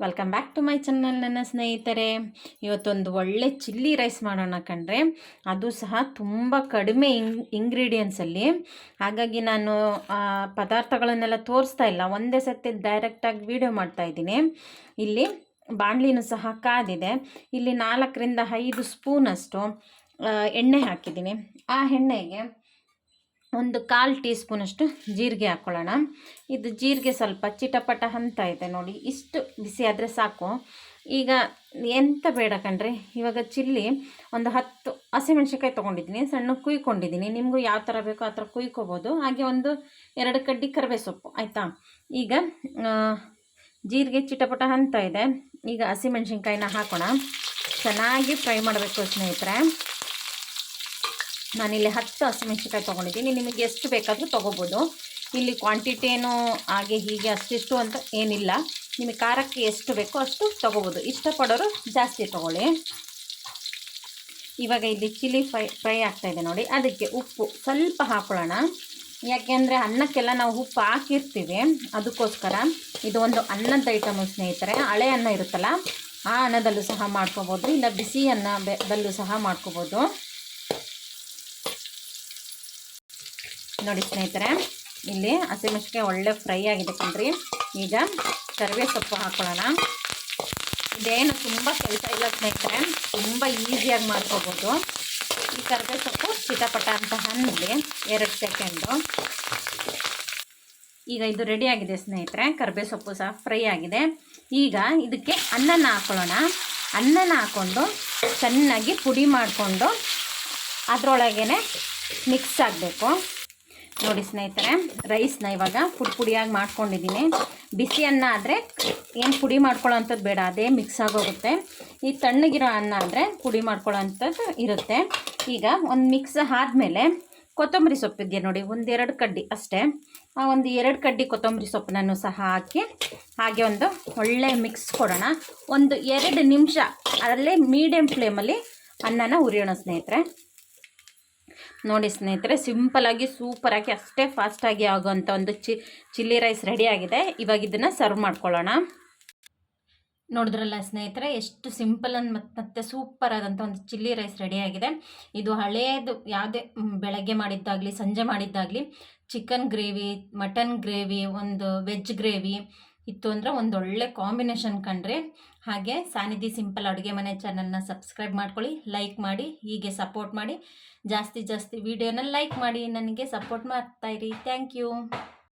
Welcome back to my channel ನನ್ನ ಸ್ನೇಹಿತರೆ. ಇವತ್ತೊಂದು ಒಳ್ಳೆ ಚಿಲ್ಲಿ ರೈಸ್ ಮಾಡೋಣ ಕಣ್ರೆ. ಅದು ಸಹ ತುಂಬ ಕಡಿಮೆ ಇಂಗ್ರೀಡಿಯೆಂಟ್ಸಲ್ಲಿ. ಹಾಗಾಗಿ ನಾನು ಪದಾರ್ಥಗಳನ್ನೆಲ್ಲ ತೋರಿಸ್ತಾ ಇಲ್ಲ, ಒಂದೇ ಸತಿ ಡೈರೆಕ್ಟಾಗಿ ವಿಡಿಯೋ ಮಾಡ್ತಾಯಿದ್ದೀನಿ. ಇಲ್ಲಿ ಬಾಣಲಿನೂ ಸಹ ಕಾದಿದೆ. ಇಲ್ಲಿ 4ರಿಂದ 5 ಸ್ಪೂನಷ್ಟು ಎಣ್ಣೆ ಹಾಕಿದ್ದೀನಿ. ಆ ಎಣ್ಣೆಗೆ ಒಂದು 1/4 ಟೀ ಸ್ಪೂನಷ್ಟು ಜೀರಿಗೆ ಹಾಕ್ಕೊಳ್ಳೋಣ. ಇದು ಜೀರಿಗೆ ಸ್ವಲ್ಪ ಚಿಟಪಟ ಅಂತ ಇದೆ ನೋಡಿ, ಇಷ್ಟು ಬಿಸಿ ಆದರೆ ಸಾಕು. ಈಗ ಎಂತ ಬೇಡ ಕಣ್ರಿ. ಇವಾಗ ಚಿಲ್ಲಿ ಒಂದು 10 ಹಸಿಮೆಣ್ಸಿನ್ಕಾಯಿ ತೊಗೊಂಡಿದ್ದೀನಿ, ಸಣ್ಣ ಕುಯ್ಕೊಂಡಿದ್ದೀನಿ. ನಿಮಗೂ ಯಾವ ಥರ ಬೇಕೋ ಆ ಥರ ಕುಯ್ಕೋಬೋದು. ಹಾಗೆ ಒಂದು 2 ಕಡ್ಡಿ ಕರಿಬೇವು ಸೊಪ್ಪು, ಆಯಿತಾ. ಈಗ ಜೀರಿಗೆ ಚಿಟಪಟ ಅಂತ ಇದೆ. ಈಗ ಹಸಿಮೆಣ್ಸಿನ್ಕಾಯಿನ ಹಾಕೋಣ. ಚೆನ್ನಾಗಿ ಫ್ರೈ ಮಾಡಬೇಕು ಸ್ನೇಹಿತರೆ. ನಾನಿಲ್ಲಿ 10 ಹಸಿಮೆಣ್ಸಿನ್ಕಾಯಿ ತೊಗೊಂಡಿದ್ದೀನಿ. ನಿಮಗೆ ಎಷ್ಟು ಬೇಕಾದರೂ ತೊಗೋಬೋದು. ಇಲ್ಲಿ ಕ್ವಾಂಟಿಟಿ ಏನು ಹಾಗೆ ಹೀಗೆ ಅಷ್ಟಿಷ್ಟು ಅಂತ ಏನಿಲ್ಲ. ನಿಮಗೆ ಖಾರಕ್ಕೆ ಎಷ್ಟು ಬೇಕೋ ಅಷ್ಟು ತೊಗೋಬೋದು. ಇಷ್ಟಪಡೋರು ಜಾಸ್ತಿ ತೊಗೊಳ್ಳಿ. ಇವಾಗ ಇಲ್ಲಿ ಚಿಲ್ಲಿ ಫ್ರೈ ಆಗ್ತಾಯಿದೆ ನೋಡಿ. ಅದಕ್ಕೆ ಉಪ್ಪು ಸ್ವಲ್ಪ ಹಾಕೊಳ್ಳೋಣ. ಯಾಕೆಂದರೆ ಅನ್ನಕ್ಕೆಲ್ಲ ನಾವು ಉಪ್ಪು ಹಾಕಿರ್ತೀವಿ, ಅದಕ್ಕೋಸ್ಕರ. ಇದು ಒಂದು ಅನ್ನದ ಐಟಮು ಸ್ನೇಹಿತರೆ. ಹಳೆ ಅನ್ನ ಇರುತ್ತಲ್ಲ, ಆ ಅನ್ನದಲ್ಲೂ ಸಹ ಮಾಡ್ಕೋಬೋದು, ಇಲ್ಲ ಬಿಸಿ ಅನ್ನದಲ್ಲೂ ಸಹ ಮಾಡ್ಕೋಬೋದು. ನೋಡಿ ಸ್ನೇಹಿತರೆ, ಇಲ್ಲಿ ಹಸಿಮೆಣ್ಸಿನ್ಕಾಯಿ ಒಳ್ಳೆ ಫ್ರೈ ಆಗಿದೆ ಕಣ್ರಿ. ಈಗ ಕರಿಬೇವು ಸೊಪ್ಪು ಹಾಕೊಳ್ಳೋಣ. ಇದೇನು ತುಂಬ ಕೆಲಸ ಇಲ್ಲ ಸ್ನೇಹಿತರೆ, ತುಂಬ ಈಸಿಯಾಗಿ ಮಾಡ್ಕೋಬೋದು. ಈ ಕರಿಬೇವು ಸೊಪ್ಪು ಚಿಟಪಟ ಅಂತ ಹಣ್ಣಲಿ 2 ಸೆಕೆಂಡು. ಈಗ ಇದು ರೆಡಿ ಆಗಿದೆ ಸ್ನೇಹಿತರೆ. ಕರಿಬೇವು ಸೊಪ್ಪು ಸಹ ಫ್ರೈ ಆಗಿದೆ. ಈಗ ಇದಕ್ಕೆ ಅನ್ನನ ಹಾಕೊಳ್ಳೋಣ. ಅನ್ನನ ಹಾಕ್ಕೊಂಡು ಚೆನ್ನಾಗಿ ಪುಡಿ ಮಾಡಿಕೊಂಡು ಅದರೊಳಗೇ ಮಿಕ್ಸ್ ಆಗಬೇಕು. ನೋಡಿ ಸ್ನೇಹಿತರೆ, ರೈಸ್ನ ಇವಾಗ ಪುಡಿಯಾಗಿ ಮಾಡ್ಕೊಂಡಿದ್ದೀನಿ. ಬಿಸಿ ಅನ್ನ ಆದರೆ ಏನು ಪುಡಿ ಮಾಡ್ಕೊಳ್ಳೋ ಅಂಥದ್ದು ಬೇಡ, ಅದೇ ಮಿಕ್ಸ್ ಆಗೋಗುತ್ತೆ. ಈ ತಣ್ಣಗಿರೋ ಅನ್ನ ಆದರೆ ಪುಡಿ ಮಾಡ್ಕೊಳ್ಳೋ ಅಂಥದ್ದು ಇರುತ್ತೆ. ಈಗ ಒಂದು ಮಿಕ್ಸ್ ಆದಮೇಲೆ ಕೊತ್ತಂಬರಿ ಸೊಪ್ಪಿಗೆ ನೋಡಿ, 1-2 ಕಡ್ಡಿ ಅಷ್ಟೇ. ಆ ಒಂದು 2 ಕಡ್ಡಿ ಕೊತ್ತಂಬರಿ ಸೊಪ್ಪನ್ನು ಸಹ ಹಾಕಿ ಹಾಗೆ ಒಂದು ಒಳ್ಳೆ ಮಿಕ್ಸ್ ಕೊಡೋಣ. ಒಂದು 2 ನಿಮಿಷ ಅದರಲ್ಲೇ ಮೀಡಿಯಮ್ ಫ್ಲೇಮಲ್ಲಿ ಅನ್ನನ ಹುರಿಯೋಣ ಸ್ನೇಹಿತರೆ. ನೋಡಿ ಸ್ನೇಹಿತರೆ, ಸಿಂಪಲಾಗಿ ಸೂಪರಾಗಿ ಅಷ್ಟೇ ಫಾಸ್ಟಾಗಿ ಆಗೋವಂಥ ಒಂದು ಚಿಲ್ಲಿ ರೈಸ್ ರೆಡಿಯಾಗಿದೆ. ಇವಾಗ ಇದನ್ನು ಸರ್ವ್ ಮಾಡ್ಕೊಳ್ಳೋಣ. ನೋಡಿದ್ರಲ್ಲ ಸ್ನೇಹಿತರೆ, ಎಷ್ಟು ಸಿಂಪಲ್ ಮತ್ತು ಸೂಪರ್ ಆದಂಥ ಒಂದು ಚಿಲ್ಲಿ ರೈಸ್ ರೆಡಿಯಾಗಿದೆ. ಇದು ಹಳೆಯದು, ಯಾವುದೇ ಬೆಳಗ್ಗೆ ಮಾಡಿದ್ದಾಗಲಿ ಸಂಜೆ ಮಾಡಿದ್ದಾಗಲಿ ಚಿಕನ್ ಗ್ರೇವಿ, ಮಟನ್ ಗ್ರೇವಿ, ಒಂದು ವೆಜ್ ಗ್ರೇವಿ ಇತ್ತು ಅಂದರೆ ಒಂದೊಳ್ಳೆ ಕಾಂಬಿನೇಷನ್ ಕಂಡ್ರೆ. ಹಾಗೆ ಸಾನಿಧಿ ಸಿಂಪಲ್ ಅಡುಗೆ ಮನೆ ಚಾನಲ್ನ ಸಬ್ಸ್ಕ್ರೈಬ್ ಮಾಡ್ಕೊಳ್ಳಿ, ಲೈಕ್ ಮಾಡಿ, ಹೀಗೆ ಸಪೋರ್ಟ್ ಮಾಡಿ. ಜಾಸ್ತಿ ವೀಡಿಯೋನ ಲೈಕ್ ಮಾಡಿ ನನಗೆ ಸಪೋರ್ಟ್ ಮಾಡ್ತಾಯಿರಿ. Thank you.